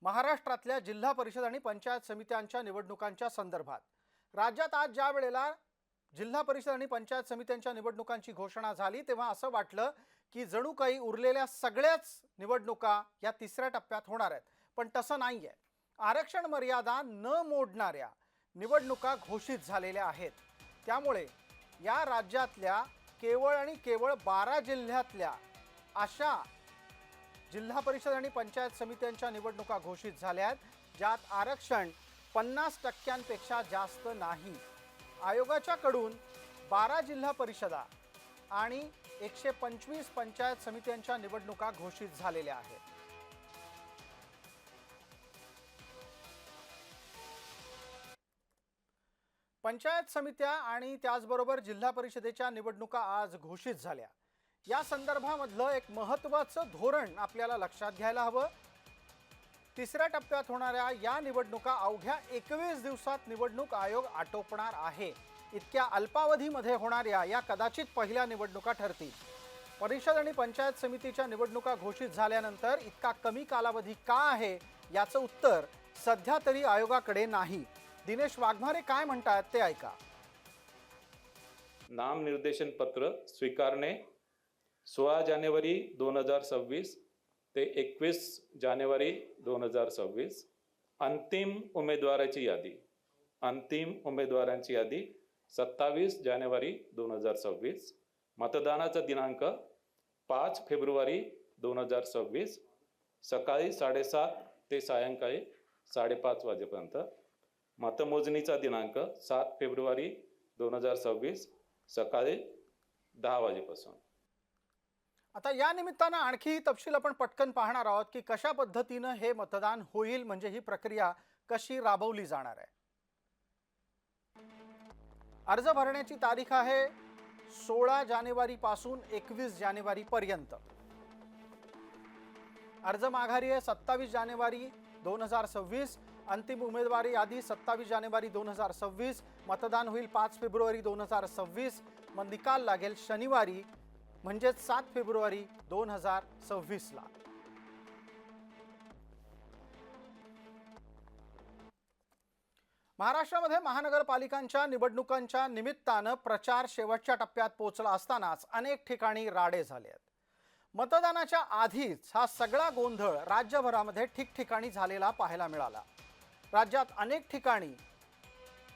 महाराष्ट्रातल्या जिल्हा परिषद आणि पंचायत समित्यांच्या निवडणुकांच्या संदर्भात राज्यात आज ज्या वेळेला जिल्हा परिषद आणि पंचायत समित्यांच्या निवडणुकांची घोषणा झाली तेव्हा असं वाटलं की जणू काही उरलेल्या सगळ्याच निवडणुका या तिसऱ्या टप्प्यात होणार आहेत, पण तसं नाहीये। आरक्षण मर्यादा न मोडणाऱ्या निवडणुका घोषित झालेल्या आहेत। त्यामुळे या राज्यातल्या केवळ आणि केवळ 12 जिल्ह्यातल्या अशा जिल्हा परिषद आणि पंचायत समित्यांच्या निवडणुका घोषित झाल्या आहेत, ज्यात आरक्षण 50% जास्त नाही। आयोगाच्याकडून 12 जिल्हा परिषदा आणि 125 पंचायत समित्यांच्या निवडणुका घोषित झालेल्या आहेत। पंचायत समित्या आणि त्याचबरोबर जिल्हा परिषदेच्या निवडणुका आज घोषित झाल्या। या संदर्भामधलं एक महत्त्वाचं धोरण आपल्याला लक्षात घ्यायला हवं। तिसऱ्या टप्प्यात होणाऱ्या या निवडणुका अवघ्या 21 दिवसात निवडणूक आयोग आटोपणार आहे। इतक्या अल्पावधीमध्ये होणाऱ्या या कदाचित पहिल्या निवडणुका ठरतील। परिषद आणि पंचायत समितीच्या निवडणुका घोषित झाल्यानंतर इतका कमी कालावधी का आहे याचं उत्तर सध्या तरी आयोगाकडे नाही। दिनेश वाघमारे काय म्हणतात ते ऐका। नामनिर्देशन पत्र स्वीकारणे 16 जानेवारी 2026 ते 21 जानेवारी 2026। अंतिम उमेदवारांची यादी 27 जानेवारी 2026। मतदानाचा दिनांक 5 फेब्रुवारी 2026 सकाळी 7:30 ते सायंकाळी 5:30 वाजेपर्यंत। मतमोजणीचा दिनांक 7 फेब्रुवारी 2026 सकाळी 10 वाजेपासून। आता या निमित्तानं आणखी तपशील आपण पटकन पाहणार आहोत की कशा पद्धतीनं हे मतदान होईल, म्हणजे ही प्रक्रिया कशी राबवली जाणार आहे। अर्ज भरण्याची तारीख आहे 16 जानेवारी पासून 21 जानेवारी पर्यंत। अर्ज माघारी आहे 27 जानेवारी 2026। अंतिम उमेदवारी यादी 27 जानेवारी 2026। मतदान होईल 5 फेब्रुवारी 2026। मग निकाल लागेल शनिवारी म्हणजे 7 फेब्रुवारी 2026 ला। महाराष्ट्रामध्ये महानगरपालिकांच्या निवडणुकांच्या निमित्तानं प्रचार शेवटच्या टप्प्यात पोहोचला असतानाच अनेक ठिकाणी राडे झाले आहेत। मतदानाच्या आधीच हा सगळा गोंधळ राज्यभरामध्ये ठिकठिकाणी झालेला पाहायला मिळाला। राज्यात अनेक ठिकाणी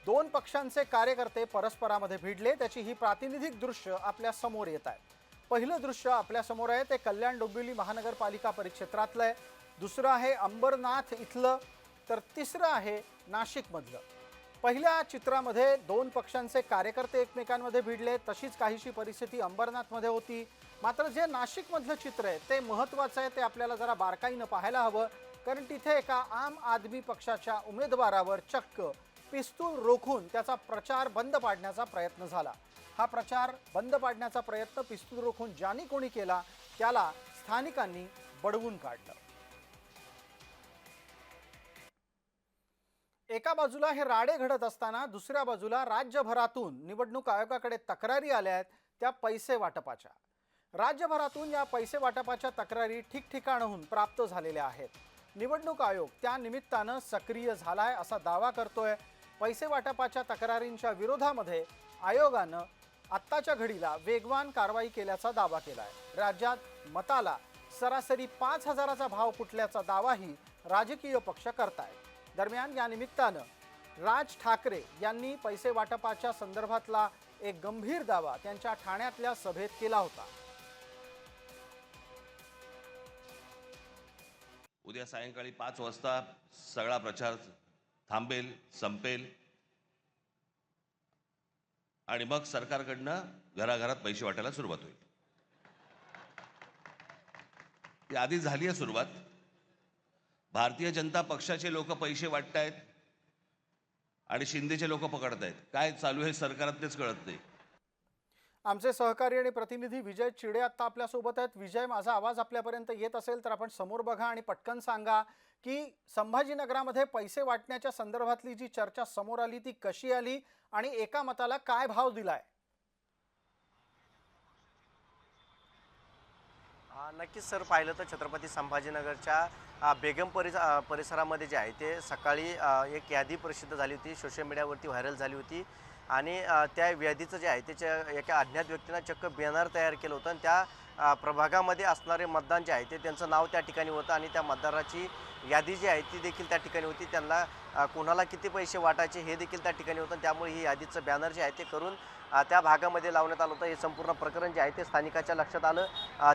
दोन पक्षांचे कार्यकर्ते परस्परामध्ये भिडले, त्याची ही प्रातिनिधिक दृश्य आपल्या समोर येत आहेत। पहिलं दृश्य आपल्या समोर आहे ते कल्याण डोंबिवली महानगरपालिका परिक्षेत्रातलं आहे, दुसरं आहे अंबरनाथ इथलं, तर तिसरं आहे नाशिक मधलं। पहिल्या चित्रामध्ये दोन पक्षांचे कार्यकर्ते एकमेकांमध्ये भिडले, तशीच काहीशी परिस्थिती अंबरनाथ मध्ये होती। मात्र जे नाशिक मधलं चित्र आहे ते महत्त्वाचं आहे, ते आपल्याला जरा बारकाईनं पाहायला हवं, कारण तिथे एका आम आदमी पक्षाच्या उमेदवारावर चक्क पिस्तूल रोखून त्याचा प्रचार बंद पाडण्याचा प्रयत्न झाला। हा प्रचार बंद पाडण्याचा प्रयत्न पिस्तूल रोखून ज्यांनी कोणी केला त्याला स्थानिकांनी बडवून काढलं। एका बाजूला हे राडे घडत असताना दुसऱ्या बाजूला राज्यभरातून निवडणूक आयोगाकडे तक्रारी आल्या आहेत त्या पैसे वाटपाच्या। राज्यभरातून या पैसे वाटपाच्या तक्रारी ठिकठिकाणहून प्राप्त झालेल्या आहेत। निवडणूक आयोग त्या निमित्तानं सक्रिय झालाय असा दावा करतोय। पैसे वाटपाच्या तक्रारींच्या विरोधामध्ये आयोगानं आत्ताच्या घडीला वेगवान कारवाई केल्याचा दावा केलाय। राज्यात मताला सरासरी 5,000चा भाव फुटल्याचा दावाही राजकीय पक्ष करतायत। दरम्यान या निमित्तानं राज ठाकरे यांनी पैसे वाटपाच्या संदर्भातला एक गंभीर दावा त्यांच्या ठाण्यातल्या सभेत केला होता। उद्या सायंकाळी 5 वाजता सगळा प्रचार थांबेल, संपेल आणि मग सरकारकडनं घराघरात पैसे वाटायला सुरुवात होईल। ती आधी झाली आहे सुरुवात। भारतीय जनता पक्षाचे लोक पैसे वाटतायत आणि शिंदेचे लोक पकडतायत। काय चालू आहे सरकारात तेच कळत नाही। आमचे सहकारी आणि प्रतिनिधी विजय चिडे आता आपल्या सोबत आहेत। विजय, माझा आवाज आपल्यापर्यंत येत असेल तर आपण समोर बघा आणि पटकन सांगा की संभाजीनगरामध्ये पैसे वाटण्याच्या संदर्भातली जी चर्चा समोर आली ती कशी आली आणि एका मताला काय भाव दिलाय? नक्कीच सर, पाहिलं तर छत्रपती संभाजीनगरच्या बेगम परिसरामध्ये जे आहे ते सकाळी एक यादी प्रसिद्ध झाली होती, सोशल मीडियावरती व्हायरल झाली होती आणि त्या यादीचं जे आहे त्याच्या एका अज्ञात व्यक्तीनं चक्क बॅनर तयार केलं होतं आणि त्या प्रभागामध्ये असणारे मतदान जे आहे ते त्यांचं नाव त्या ठिकाणी होतं आणि त्या मतदाराची यादी जी आहे ती देखील त्या ठिकाणी होती. त्यांना कोणाला किती पैसे वाटायचे हे देखील त्या ठिकाणी होतं. त्यामुळे ही यादीचं बॅनर जे आहे ते करून त्या भागामध्ये लावण्यात आलं होतं. हे संपूर्ण प्रकरण जे आहे ते स्थानिकाच्या लक्षात आलं.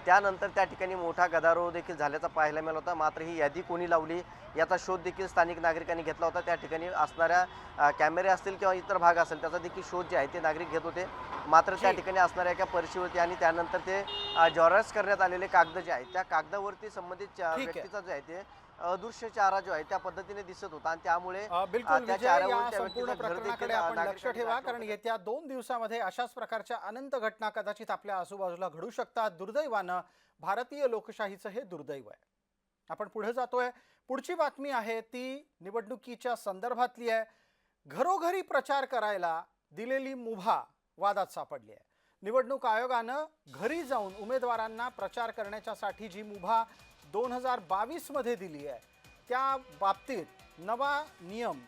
त्यानंतर त्या ठिकाणी मोठा गदारोळ देखील झाल्याचा पाहायला मिळाला होता. मात्र ही यादी कोणी लावली याचा शोध देखील स्थानिक नागरिकांनी घेतला होता. त्या ठिकाणी असणाऱ्या कॅमेरे असतील किंवा इतर भाग असेल त्याचा देखील शोध जे आहे ते नागरिक घेत होते. मात्र त्या ठिकाणी असणाऱ्या एका परिशीवरती आणि त्यानंतर ते झेरॉक्स करण्यात आलेले कागद जे आहेत त्या कागदावरती संबंधित व्यक्तीचा जो आहे ते अदृश्य चारा जो आहे त्या पद्धतीने दिसत होता आणि त्यामुळे बिलकुल त्या विजय, चाऱ्यावरून या त्या संपूर्ण व्यक्तीचं घर प्रकरणाकडे देखील आपण लक्ष नागरिकांनी ठेवा, दाखवलं कारण होतं. येत्या 2 दिवसामध्ये अशाच प्रकारच्या अनंत घटना कदाचित आपल्या आजूबाजूला घडू शकतात. दुर्दैवानं भारतीय लोकशाहीचं हे दुर्दैव आहे. आपण पुढे जातोय. पुढची बातमी आहे ती निवडणुकीच्या संदर्भातली आहे. घरोघरी प्रचार करायला दिलेली मुभा वादात सापडली आहे. निवडणूक आयोगानं घरी जाऊन उमेदवारांना प्रचार करण्याच्यासाठी जी मुभा 2022 मध्ये दिली आहे त्या बाबतीत नवा नियम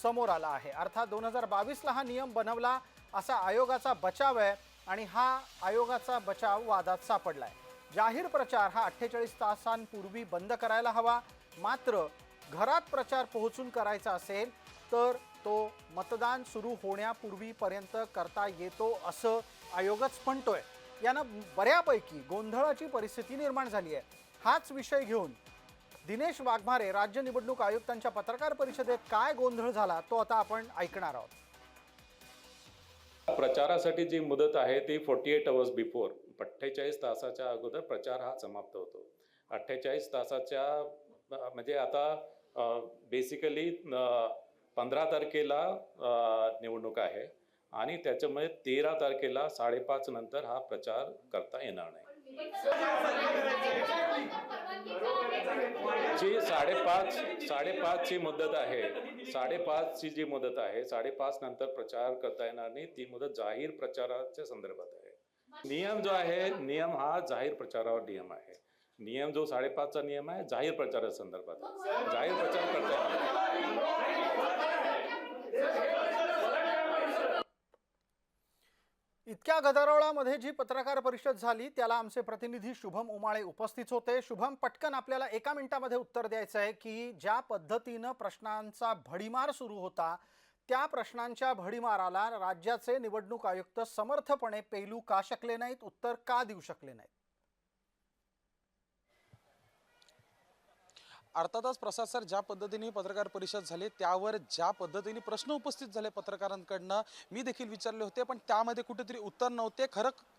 समोर आला आहे. अर्थात 2022ला हा नियम बनवला असा आयोगाचा बचाव आहे आणि हा आयोगाचा बचाव वादात सापडलाय. जाहीर प्रचार हा 48 तासांपूर्वी बंद करायला हवा. मात्र घरात प्रचार पोहोचून करायचा असेल तर तो मतदान सुरू होण्यापूर्वीपर्यंत करता येतो असं आयोगच म्हणतोय. यानं बऱ्यापैकी गोंधळाची परिस्थिती निर्माण झाली आहे. हाच विषय घेऊन दिनेश वाघमारे राज्य निवडणूक आयुक्तांच्या पत्रकार परिषदेत काय गोंधळ झाला तो आता आपण ऐकणार आहोत. प्रचारासाठी जी मुदत आहे ती 48 आवर्स बिफोर, 48 तासाच्या अगोदर प्रचार हा समाप्त होतो. 48 तासाच्या म्हणजे आता बेसिकली 15 तारखेला निवडणूक आहे आणि त्याच्यामुळे 13 तारखेला 5:30 नंतर हा प्रचार करता येणार नाही. जी 5:30 ची मुदत आहे, 5:30 ची जी मुदत आहे, 5:30 नंतर प्रचार करता येणार नाही. ती मुदत जाहीर प्रचाराच्या संदर्भात आहे. नियम जो आहे, नियम हा जाहीर प्रचारावर नियम आहे. नियम जो 5:30चा नियम आहे जाहीर प्रचाराच्या संदर्भात आहे. जाहीर प्रचार करता येणार नाही. इतक्या गदारोळामध्ये जी पत्रकार परिषद झाली त्याला आमचे प्रतिनिधी शुभम उमाळे उपस्थित होते. शुभम, पटकन आपल्याला 1 मिनिटामध्ये उत्तर द्यायचं आहे की ज्या पद्धतीनं प्रश्नांचा भडीमार सुरू होता त्या प्रश्नांच्या भडीमाराला राज्याचे निवडणूक आयुक्त समर्थपणे पेलू का शकले नाहीत, उत्तर का देऊ शकले नाहीत? अर्थातच प्रसाद सर, ज्या पद्धतीने पत्रकार परिषद झाली त्यावर ज्या पद्धतीने प्रश्न उपस्थित झाले पत्रकारांकडनं मी देखील विचारले होते, पण त्यामध्ये कुठेतरी उत्तर नव्हते.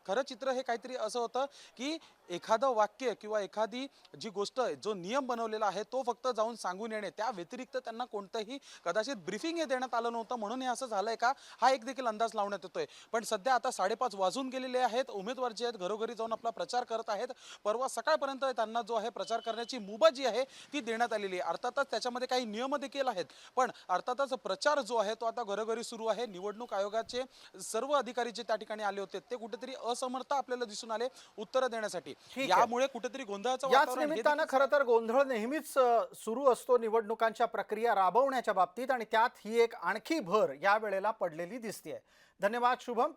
खरं चित्र हे काहीतरी असं होतं की एखादं वाक्य किंवा एखादी जी गोष्ट जो नियम बनवलेला आहे तो फक्त जाऊन सांगून येणे, त्या व्यतिरिक्त त्यांना कोणतंही कदाचित ब्रीफिंग हे देण्यात आलं नव्हतं. म्हणून हे असं झालंय का हा एक देखील अंदाज लावण्यात येतोय. पण सध्या आता 5:30 वाजून गेलेले आहेत. उमेदवार जे आहेत घरोघरी जाऊन आपला प्रचार करत आहेत. परवा सकाळपर्यंत त्यांना जो आहे प्रचार करण्याची मुभा जी आहे ती देण्यात आलेली आहे. अर्थातच त्याच्यामध्ये काही नियम देखील आहेत, पण अर्थातच प्रचार जो आहे तो आता घरोघरी सुरू आहे. निवडणूक आयोगाचे सर्व अधिकारी जे त्या ठिकाणी आले होते ते कुठेतरी असमर्थ आपल्याला दिसून आले उत्तर देण्यासाठी. यामुळे कुठेतरी गोंधळाचं याच वातावरण निमित्तानं खरं तर गोंधळ नेहमीच सुरू असतो निवडणुकांच्या प्रक्रिया राबवण्याच्या बाबतीत आणि त्यात ही एक आणखी भर या वेळेला पडलेली दिसतेय. धन्यवाद शुभम.